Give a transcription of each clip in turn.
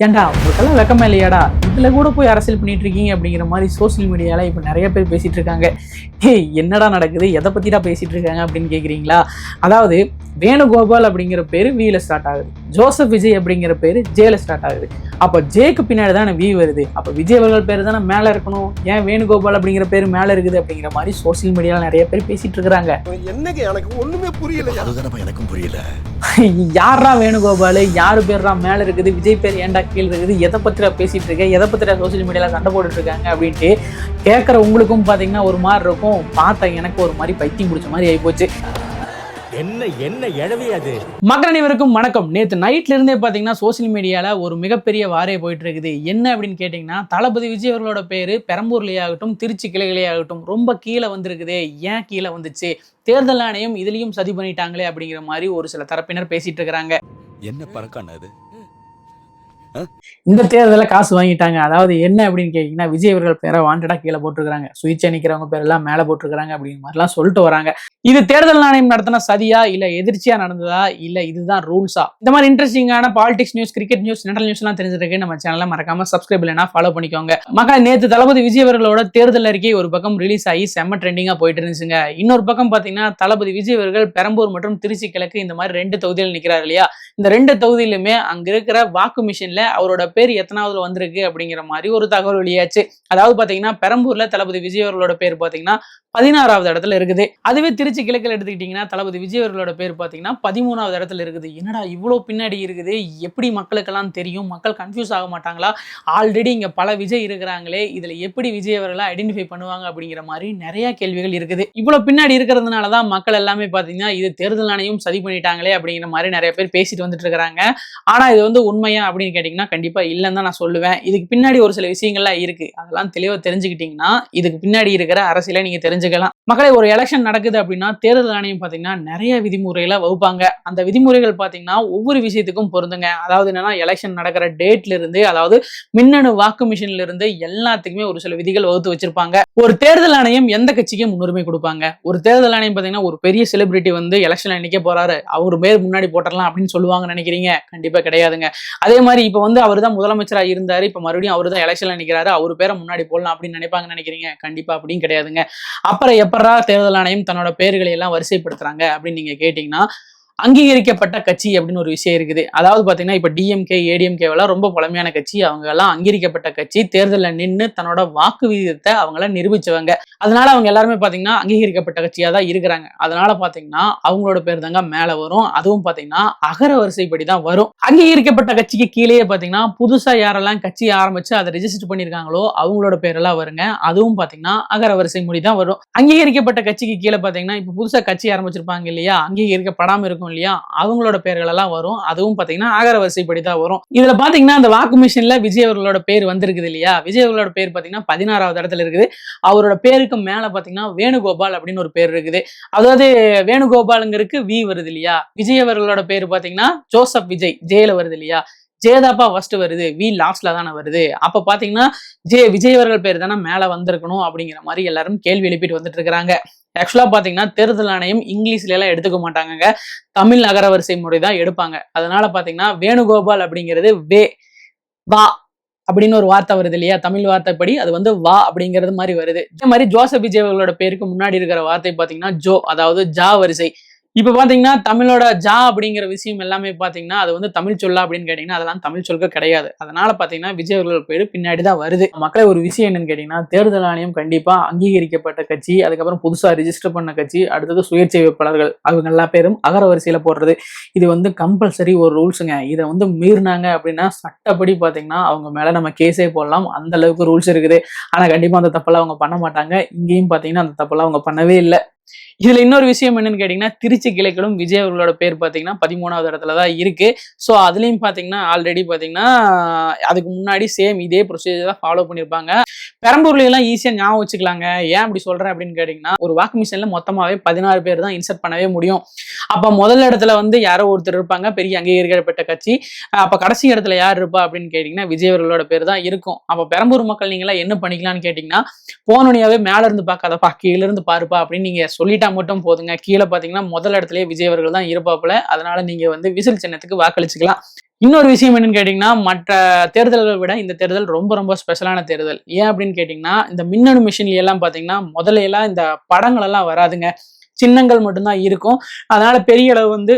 ஏன்டா உங்களுக்கெல்லாம் வெக்கமே இல்லையாடா, இதுல கூட போய் அரசியல் பண்ணிட்டு இருக்கீங்க அப்படிங்கிற மாதிரி சோசியல் மீடியால இப்ப நிறைய பேர் பேசிட்டு இருக்காங்க. என்னடா நடக்குது, எதை பத்திடா பேசிட்டு இருக்காங்க அப்படின்னு கேக்குறீங்களா? அதாவது வேணுகோபால் அப்படிங்கிற பேரு வீல ஸ்டார்ட் ஆகுது, ஜோசப் விஜய் அப்படிங்கிற பேரு ஜேல ஸ்டார்ட் ஆகுது. அப்ப ஜேக்கு பின்னாடி தானே வி வருது, அப்ப விஜய் அவர்கள் பேரு தானே மேல இருக்கணும், ஏன் வேணுகோபால் அப்படிங்கிற பேரு மேல இருக்குது அப்படிங்கிற மாதிரி சோசியல் மீடியால நிறைய பேர் பேசிட்டு இருக்காங்க. என்னங்க எனக்கு ஒண்ணுமே புரியல. அதுதானே எனக்கும் புரியல. யாரா வேணுகோபால், யாரு பேர்ரா மேல இருக்குது, விஜய் பேர் ஏன்டா கீழ் இருக்குது, எதை பத்திர பேசிட்டு இருக்க, எதை பத்திர சோசியல் மீடியால சண்டை போட்டுட்டு இருக்காங்க அப்படின்ட்டு கேட்கற உங்களுக்கும் பாத்தீங்கன்னா ஒரு மாதிரி இருக்கும். பார்த்தா எனக்கு ஒரு மாதிரி பைத்தியம் பிடிச்ச மாதிரி ஆயிப்போச்சு. என்ன எழவியாது. மக்கள் அனைவருக்கும் வணக்கம். நேற்று நைட்ல இருந்தே பாத்தீங்கன்னா சோசியல் மீடியால ஒரு மிகப்பெரிய வாரே போயிட்டு இருக்குது. என்ன அப்படின்னு கேட்டீங்கன்னா, தளபதி விஜய் அவர்களோட பேரு பெரம்பூர்லயே ஆகட்டும், திருச்சி கிளைகளே ஆகட்டும் ரொம்ப கீழே வந்திருக்குது. ஏன் கீழே வந்துச்சு, தேர்தல் ஆணையம் இதுலயும் சதி பண்ணிட்டாங்களே அப்படிங்கிற மாதிரி ஒரு சில தரப்பினர் பேசிட்டு இருக்கிறாங்க. என்ன பறக்கானது, இந்த தேர்தல காசு வாங்கிட்டாங்க. அதாவது என்ன அப்படின்னு கேட்டீங்கன்னா, விஜய் அவர்கள் பேரை வாண்டடா கீழே போட்டிருக்காங்க, சுயேட்சை நிக்கிறவங்க பேரெல்லாம் மேல போட்டிருக்காங்க அப்படிங்கிற மாதிரிலாம் சொல்லிட்டு வராங்க. இது தேர்தல் ஆணையம் நடத்தின சதியா, இல்ல எதிர்ச்சியா நடந்ததா, இல்ல இதுதான் ரூல்ஸா? இந்த மாதிரி இன்ட்ரெஸ்டிங்கான politics news, cricket news, general news எல்லாம் தெரிஞ்சிருக்கு. நம்ம சேனலை மறக்காம சப்ஸ்கிரைப் இல்லைன்னா ஃபாலோ பண்ணிக்கோங்க. மக்கள், நேற்று தளபதி விஜய் அவர்களோட தேர்தல் அறிக்கை ஒரு பக்கம் ரிலீஸ் ஆகி செம்ம ட்ரெண்டிங்கா போயிட்டு இருந்துச்சுங்க. இன்னொரு பக்கம் பாத்தீங்கன்னா, தளபதி விஜய் அவர்கள் பெரம்பூர் மற்றும் திருச்சி கிழக்கு இந்த மாதிரி 2 தொகுதியில் நிக்கிறாரு இல்லையா? இந்த 2 தொகுதியிலுமே அங்க இருக்கிற வாக்கு மிஷின்ல அவரோட பேர் எத்தனாவதுல வந்திருக்கு அப்படிங்கிற மாதிரி ஒரு தகவல் வெளியாச்சு. அதாவது பாத்தீங்கன்னா, பெரம்பூர்ல தளபதி விஜய் அவர்களோட பேர் பாத்தீங்கன்னா 16வது இடத்துல இருக்குது. அதுவே திருச்சி கிழக்கில் எடுத்துக்கிட்டீங்கன்னா தளபதி விஜய் அவர்களோட பேர் பாத்தீங்கன்னா 13வது இடத்துல இருக்குது. என்னடா இவ்வளவு பின்னாடி இருக்குது, எப்படி மக்களுக்கெல்லாம் தெரியும், மக்கள் கன்ஃபியூஸ் ஆக மாட்டாங்களா? ஆல்ரெடி இங்க பல விஜய் இருக்கிறாங்களே, இதுல எப்படி விஜய் அவர்களை ஐடென்டிஃபை பண்ணுவாங்க அப்படிங்கிற மாதிரி நிறைய கேள்விகள் இருக்குது. இவ்வளவு பின்னாடி இருக்கிறதுனாலதான் மக்கள் எல்லாமே பாத்தீங்கன்னா இது தேர்தல் ஆணையம் சதி பண்ணிட்டாங்களே அப்படிங்கிற மாதிரி நிறைய பேர் பேசிட்டு வந்துட்டு இருக்காங்க. ஆனா இது உண்மையா அப்படின்னு கேட்டீங்கன்னா கண்டிப்பா இல்லைன்னு தான் நான் சொல்லுவேன். இதுக்கு பின்னாடி ஒரு சில விஷயங்கள்லாம் இருக்கு. அதெல்லாம் தெளிவா தெரிஞ்சுக்கிட்டீங்கன்னா இதுக்கு பின்னாடி இருக்கிற அரசியலை நீங்க தெரிஞ்சுக்கலாம். மக்களை, ஒரு எலெக்ஷன் நடக்குது அப்படின்னா தேர்தல் ஆணையம் பாத்தீங்கன்னா நிறைய விதிமுறைகளை வகுப்பாங்க. அந்த விதிமுறைகள் பாத்தீங்கன்னா ஒவ்வொரு விஷயத்துக்கும் பொருந்துங்க. அதாவது என்னன்னா, எலெக்ஷன் நடக்கிற டேட்ல இருந்து, அதாவது மின்னணு வாக்கு மிஷின்ல இருந்து எல்லாத்துக்குமே ஒரு சில விதிகள் வகுத்து வச்சிருப்பாங்க. ஒரு தேர்தல் ஆணையம் எந்த கட்சிக்கு முன்னுரிமை கொடுப்பாங்க? ஒரு தேர்தல் ஆணையம் பாத்தீங்கன்னா ஒரு பெரிய செலிபிரிட்டி எலெக்ஷன்ல நிக்க போறாரு, அவர் பேர் முன்னாடி போட்டலாம் அப்படின்னு சொல்லுவாங்க நினைக்கிறீங்க? கண்டிப்பா கிடையாதுங்க. அதே மாதிரி இப்ப அவர் தான் முதலமைச்சரா இருந்தாரு, இப்ப மறுபடியும் அவர் தான் எலெக்ஷன்ல நிக்கிறாரு, அவர் பேரை முன்னாடி போடலாம் அப்படின்னு நினைப்பாங்க நினைக்கிறீங்க? கண்டிப்பா அப்படின்னு கிடையாதுங்க. அப்புறம் எப்படா தேர்தல் ஆணையம் தன்னோட பேர்களை எல்லாம் வரிசைப்படுத்துறாங்க அப்படின்னு நீங்க கேட்டீங்கன்னா, அங்கீகரிக்கப்பட்ட கட்சி அப்படின்னு ஒரு விஷயம் இருக்குது. அதாவது பாத்தீங்கன்னா, இப்ப டிஎம்கே, ஏடிஎம்கே எல்லாம் ரொம்ப பழமையான கட்சி, அவங்க எல்லாம் அங்கீகரிக்கப்பட்ட கட்சி, தேர்தலில் நின்று தன்னோட வாக்கு விகிதத்தை அவங்க நிரூபிச்சவங்க. அதனால அவங்க எல்லாருமே பாத்தீங்கன்னா அங்கீகரிக்கப்பட்ட கட்சியா தான் இருக்கிறாங்க. அதனால பாத்தீங்கன்னா அவங்களோட பேர் தாங்க மேல வரும். அதுவும் பாத்தீங்கன்னா அகர வரிசைப்படி தான் வரும். அங்கீகரிக்கப்பட்ட கட்சிக்கு கீழே பாத்தீங்கன்னா புதுசா யாரெல்லாம் கட்சி ஆரம்பிச்சு அதை ரெஜிஸ்டர் பண்ணிருக்காங்களோ அவங்களோட பேரெல்லாம் வருங்க. அதுவும் பாத்தீங்கன்னா அகர வரிசை மொழி தான் வரும். அங்கீகரிக்கப்பட்ட கட்சிக்கு கீழே பாத்தீங்கன்னா இப்ப புதுசா கட்சி ஆரம்பிச்சிருப்பாங்க இல்லையா, அங்கீகரிக்கப்படாம இருக்கும் இல்லையா, அவங்களோட பேர்கள் எல்லாம் வரும். அதுவும் பாத்தீங்கன்னா அகர வரிசைப்படி தான் வரும். இதுல பாத்தீங்கன்னா அந்த வாக்கு மிஷின்ல விஜய் அவர்களோட பேர் வந்திருக்குது இல்லையா, விஜய் அவர்களோட பேர் பாத்தீங்கன்னா 16வது இடத்துல இருக்குது. அவரோட பேருக்கு மேல பாத்தீங்கன்னா வேணுகோபால் அப்படின்னு ஒரு பேர் இருக்குது. அதாவது வேணுகோபாலுங்கிறதுக்கு வி வருது இல்லையா, விஜய் அவர்களோட பேர் பாத்தீங்கன்னா ஜோசப் விஜய், ஜேல வருது இல்லையா, ஜேதாப்பா ஃபர்ஸ்ட் வருது, வி லாஸ்ட்ல தானே வருது. அப்ப பாத்தீங்கன்னா விஜய் அவர்கள் பேர் தானே மேல வந்திருக்கணும் அப்படிங்கிற மாதிரி எல்லாரும் கேள்வி எழுப்பிட்டு வந்துட்டு இருக்காங்க. ஆக்சுவலா பாத்தீங்கன்னா தேர்தல் ஆணையம் இங்கிலீஷ்ல எல்லாம் எடுத்துக்க மாட்டாங்க, தமிழ் அகர வரிசை முறை தான் எடுப்பாங்க. அதனால பாத்தீங்கன்னா வேணுகோபால் அப்படிங்கிறது வே வா அப்படின்னு ஒரு வார்த்தை வருது இல்லையா, தமிழ் வார்த்தைப்படி அது வா அப்படிங்கிறது மாதிரி வருது. இதே மாதிரி ஜோசப் விஜய் அவர்களோட பேருக்கு முன்னாடி இருக்கிற வார்த்தை பாத்தீங்கன்னா ஜோ, அதாவது ஜா வரிசை. இப்ப பாத்தீங்கன்னா தமிழோட ஜா அப்படிங்கிற விஷயம் எல்லாமே பாத்தீங்கன்னா அது தமிழ் சொல்லா அப்படின்னு கேட்டீங்கன்னா அதெல்லாம் தமிழ் சொல்க கிடையாது. அதனால பாத்தீங்கன்னா விஜய் அவர்கள் பேரு பின்னாடிதான் வருது. மக்களை, ஒரு விஷயம் என்னன்னு கேட்டீங்கன்னா, தேர்தல் ஆணையம் கண்டிப்பா அங்கீகரிக்கப்பட்ட கட்சி, அதுக்கப்புறம் புதுசா ரிஜிஸ்டர் பண்ண கட்சி, அடுத்தது சுயேட்சை வேட்பாளர்கள், அவங்க எல்லா பேரும் அகர வரிசையில போடுறது இது கம்பல்சரி ஒரு ரூல்ஸுங்க. இதை மீறினாங்க அப்படின்னா சட்டப்படி பாத்தீங்கன்னா அவங்க மேல நம்ம கேஸே போடலாம், அந்த அளவுக்கு ரூல்ஸ் இருக்குது. ஆனா கண்டிப்பா அந்த தப்பெல்லாம் அவங்க பண்ண மாட்டாங்க. இங்கேயும் பாத்தீங்கன்னா அந்த தப்பெல்லாம் அவங்க பண்ணவே இல்லை. இதுல இன்னொரு விஷயம் என்னன்னு கேட்டீங்கன்னா, திருச்சி கிளைகளும் விஜய் அவர்களோட பேர் பாத்தீங்கன்னா 13வது இடத்துலதான் இருக்கு. சோ அதுலயும் பாத்தீங்கன்னா ஆல்ரெடி பாத்தீங்கன்னா அதுக்கு முன்னாடி சேம் இதே ப்ரொசீஜர் தான் ஃபாலோ பண்ணிருப்பாங்க. பெரம்பூர்ல எல்லாம் ஈஸியா ஞாபகம் வச்சுக்கலாங்க. ஏன் அப்படி சொல்றேன் அப்படின்னு கேட்டீங்கன்னா, ஒரு வாக்கு மிஷின்ல மொத்தமாவே 16 பேர் தான் இன்சர்ட் பண்ணவே முடியும். அப்ப முதல் இடத்துல யாரோ ஒருத்தர் இருப்பாங்க, பெரிய அங்கீகரிக்கப்பட்ட கட்சி. அப்ப கடைசி இடத்துல யார் இருப்பா அப்படின்னு கேட்டீங்கன்னா விஜய் அவர்களோட பேர் தான் இருக்கும். அப்ப பெரம்பூர் மக்கள் நீங்க எல்லாம் என்ன பண்ணிக்கலாம்னு கேட்டீங்கன்னா, போனோனியாவே மேல இருந்து பார்க்காதப்பா, கீழ இருந்து பாருப்பா அப்படின்னு நீங்க சொல்லிட்டா மட்டும் போதுங்க. கீழே பாத்தீங்கன்னா முதல் இடத்துலயே விஜய் அவர்கள் தான் இருப்பாப்புல. அதனால நீங்க விசில் சின்னத்துக்கு வாக்களிச்சுக்கலாம். இன்னொரு விஷயம் என்னன்னு கேட்டீங்கன்னா, மற்ற தேர்தல்களை விட இந்த தேர்தல் ரொம்ப ரொம்ப ஸ்பெஷலான தேர்தல். ஏன் அப்படின்னு கேட்டீங்கன்னா, இந்த மின்னணு மிஷின்ல எல்லாம் பாத்தீங்கன்னா முதல்ல எல்லாம் இந்த படங்கள் எல்லாம் வராதுங்க, சின்னங்கள் மட்டும்தான் இருக்கும். அதனால பெரிய அளவு வந்து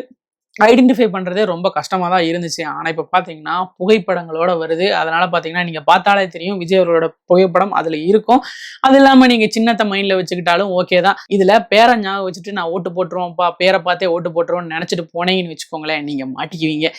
ஐடென்டிஃபை பண்றதே ரொம்ப கஷ்டமா தான் இருந்துச்சு. ஆனா இப்ப பாத்தீங்கன்னா புகைப்படங்களோட வருது. அதனால பாத்தீங்கன்னா நீங்க பார்த்தாலே தெரியும் விஜய் அவர்களோட புகைப்படம் அதுல இருக்கும். அது இல்லாம நீங்க சின்னத்தை மைண்ட்ல வச்சுக்கிட்டாலும் ஓகே தான். இதுல பேரை ஞாபகம் வச்சுட்டு நான் ஓட்டு போட்டுருவோம்ப்பா, பேரை பார்த்தே ஓட்டு போட்டுருவோம்னு நினைச்சிட்டு போனீங்கன்னு வச்சுக்கோங்களேன், நீங்க மாட்டிக்குவீங்க.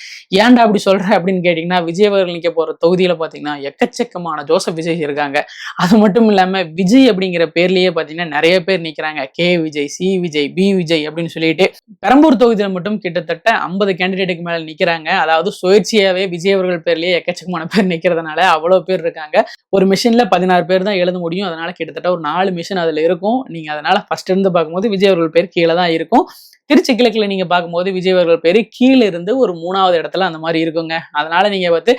ஏன்டா அப்படி சொல்ற அப்படின்னு கேட்டீங்கன்னா, விஜய் அவர்கள் நிக்க போற தொகுதியில பாத்தீங்கன்னா எக்கச்சக்கமான ஜோசப் விஜய் இருக்காங்க. அது மட்டும் இல்லாம விஜய் அப்படிங்கிற பேர்லயே பாத்தீங்கன்னா நிறைய பேர் நிக்கிறாங்க. K Vijay, C Vijay, P Vijay அப்படின்னு சொல்லிட்டு. பெரம்பூர் தொகுதியில மட்டும் கிட்டத்தட்ட 50 கேண்டிடேட்டுக்கு மேல நிக்கிறாங்க. அதாவது சுயேட்சையாவே விஜய் அவர்கள் பேர்லயே எக்கச்சக்கமான பேர் நிக்கிறதுனால அவ்வளவு பேர் இருக்காங்க. ஒரு மிஷின்ல 16 பேர் தான் எழுத முடியும். அதனால கிட்டத்தட்ட ஒரு 4 மிஷின் அதுல இருக்கும். நீங்க அதனால ஃபர்ஸ்ட் இருந்து பார்க்கும்போது விஜய் அவர்கள் பேர் கீழே தான் இருக்கும். திருச்சி கிழக்குல நீங்க பார்க்கும்போது விஜய் அவர்கள் பேரு கீழே இருந்து ஒரு 3வது இடத்துல அந்த மாதிரி இருக்குங்க. அதனால நீங்க வந்து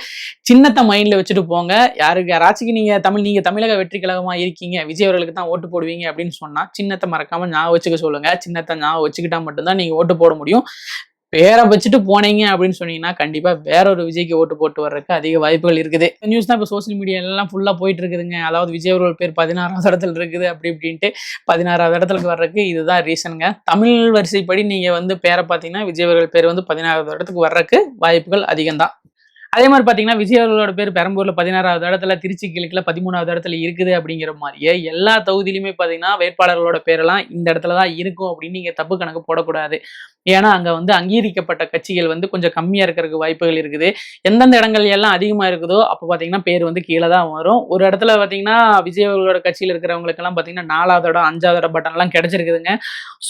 சின்னத்தை மைண்ட்ல வச்சுட்டு போங்க. யாராச்சும் நீங்க தமிழக வெற்றி கழகமா இருக்கீங்க, விஜய் அவர்களுக்கு தான் ஓட்டு போடுவீங்க அப்படின்னு சொன்னா சின்னத்தை மறக்காம ஞாபகம் வச்சுக்க சொல்லுங்க. சின்னத்தை ஞாபகம் வச்சுக்கிட்டா மட்டும்தான் நீங்க ஓட்டு போட முடியும். பேரை வச்சுட்டு போனீங்க அப்படின்னு சொன்னீங்கன்னா கண்டிப்பா வேற ஒரு விஜய்க்கு ஓட்டு போட்டு வர்றதுக்கு அதிக வாய்ப்புகள் இருக்குது. நியூஸ் தான் இப்போ சோசியல் மீடியா எல்லாம் ஃபுல்லா போயிட்டு இருக்குதுங்க. அதாவது விஜய் அவர்கள் பேர் 16வது இடத்துல இருக்குது அப்படி இப்படின்ட்டு. 16வது இடத்துக்கு வர்றதுக்கு இதுதான் ரீசனுங்க. தமிழ் வரிசைப்படி நீங்க வந்து பேரை பார்த்தீங்கன்னா விஜய் அவர்கள் பேர் வந்து 16வது இடத்துக்கு வர்றதுக்கு வாய்ப்புகள் அதிகம் தான். அதே மாதிரி பாத்தீங்கன்னா விஜய் அவர்களோட பேர் பெரம்பூர்ல 16வது இடத்துல, திருச்சி கிழக்குல 13வது இடத்துல இருக்குது அப்படிங்கிற மாதிரியே எல்லா தொகுதியிலுமே பாத்தீங்கன்னா வேட்பாளர்களோட பேரெல்லாம் இந்த இடத்துல தான் இருக்கும் அப்படின்னு நீங்க தப்பு கணக்கு போடக்கூடாது. ஏன்னா அங்க வந்து அங்கீகரிக்கப்பட்ட கட்சிகள் வந்து கொஞ்சம் கம்மியா இருக்கிறதுக்கு வாய்ப்புகள் இருக்குது. எந்தெந்த இடங்கள் எல்லாம் அதிகமா இருக்குதோ அப்ப பாத்தீங்கன்னா பேர் வந்து கீழே தான் வரும். ஒரு இடத்துல பாத்தீங்கன்னா விஜய் அவர்களோட கட்சியில இருக்கிறவங்களுக்கு எல்லாம் பாத்தீங்கன்னா 4வது இடம் 5வது இடம் பட்டன் எல்லாம் கிடைச்சிருக்குதுங்க.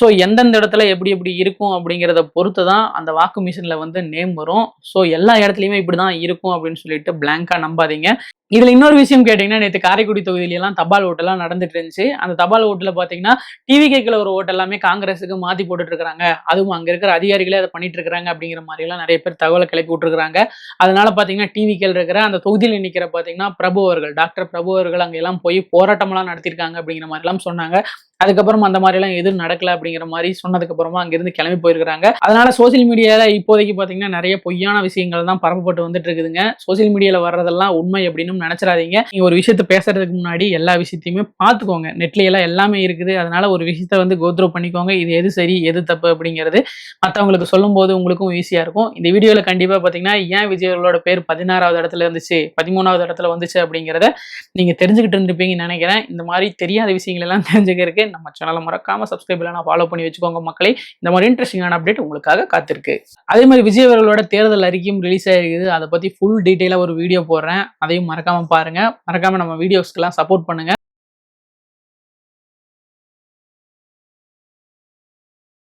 ஸோ எந்தெந்த இடத்துல எப்படி எப்படி இருக்கும் அப்படிங்கிறத பொறுத்து தான் அந்த வாக்கு மிஷின்ல வந்து நேம் வரும். ஸோ எல்லா இடத்துலயுமே இப்படிதான் இருக்கும் அப்படின்னு சொல்லிட்டு பிளாங்கா நம்பாதீங்க. இதுல இன்னொரு விஷயம் கேட்டீங்கன்னா, நேற்று காரைக்குடி தொகுதியில எல்லாம் தபால் ஓட்டு எல்லாம் நடந்துட்டு இருந்துச்சு. அந்த தபால் ஓட்டுல பாத்தீங்கன்னா டிவிகேக்குள்ள ஒரு ஓட்டு எல்லாமே காங்கிரஸுக்கு மாத்தி போட்டுட்டு இருக்காங்க. அதுவும் அங்க இருக்கிற அதிகாரிகளே அதை பண்ணிட்டு இருக்காங்க அப்படிங்கிற மாதிரி எல்லாம் நிறைய பேர் தகவலை கிளப்பி விட்டுருக்காங்க. அதனால பாத்தீங்கன்னா டிவிகேல இருக்கிற அந்த தொகுதியில நிக்கிற பாத்தீங்கன்னா பிரபு அவர்கள், டாக்டர் பிரபு அவர்கள் அங்க எல்லாம் போய் போராட்டம் எல்லாம் நடத்திருக்காங்க அப்படிங்கிற மாதிரி எல்லாம் சொன்னாங்க. அதுக்கப்புறம் அந்த மாதிரி எல்லாம் எதுவும் நடக்கல அப்படிங்கிற மாதிரி சொன்னதுக்கு அப்புறமா அங்கிருந்து கிளம்பி போயிருக்காங்க. அதனால சோசியல் மீடியால இப்போதைக்கு பாத்தீங்கன்னா நிறைய பொய்யான விஷயங்கள் தான் பரப்பப்பட்டு வந்துட்டு இருக்குதுங்க. சோசியல் மீடியால வர்றதெல்லாம் உண்மை அப்படின்னு நினைச்சிடாதீங்க. நீங்க ஒரு விஷயத்த பேசுறதுக்கு முன்னாடி எல்லா விஷயத்தையுமே பார்த்துக்கோங்க. நெட்ல எல்லாம் எல்லாமே இருக்குது. அதனால ஒரு விஷயத்த வந்து கோத்ரூ பண்ணிக்கோங்க. இது எது சரி எது தப்பு அப்படிங்கிறது மற்றவங்களுக்கு சொல்லும் போது உங்களுக்கும் ஈஸியா இருக்கும். இந்த வீடியோல கண்டிப்பா பாத்தீங்கன்னா ஏன் விஜய் அவர்களோட பேர் 16வது இடத்துல இருந்துச்சு 13வது இடத்துல வந்துச்சு அப்படிங்கிறத நீங்க தெரிஞ்சுக்கிட்டு இருந்திருப்பீங்கன்னு நினைக்கிறேன். இந்த மாதிரி தெரியாத விஷயங்கள் எல்லாம் தெரிஞ்சுக்கிறதுக்கு நம்ம சேனலை மறக்காம சப்ஸ்கிரைப் இல்லைனா ஃபாலோ பண்ணி வச்சுக்கோங்க மக்களே. இந்த மாதிரி இன்ட்ரெஸ்டிங்கான அப்டேட் உங்களுக்காக காத்திருக்கு. அதே மாதிரி விஜய் அவர்களோட தேர்தல் அறிக்கையும் ரிலீஸ் ஆகிருக்குது. அதை பத்தி ஃபுல் டீட்டெயிலா ஒரு வீடியோ போடுறேன். அதையும் மறக்காம பாருங்க. மறக்காம நம்ம வீடியோஸ்க்கெல்லாம் சப்போர்ட் பண்ணுங்க.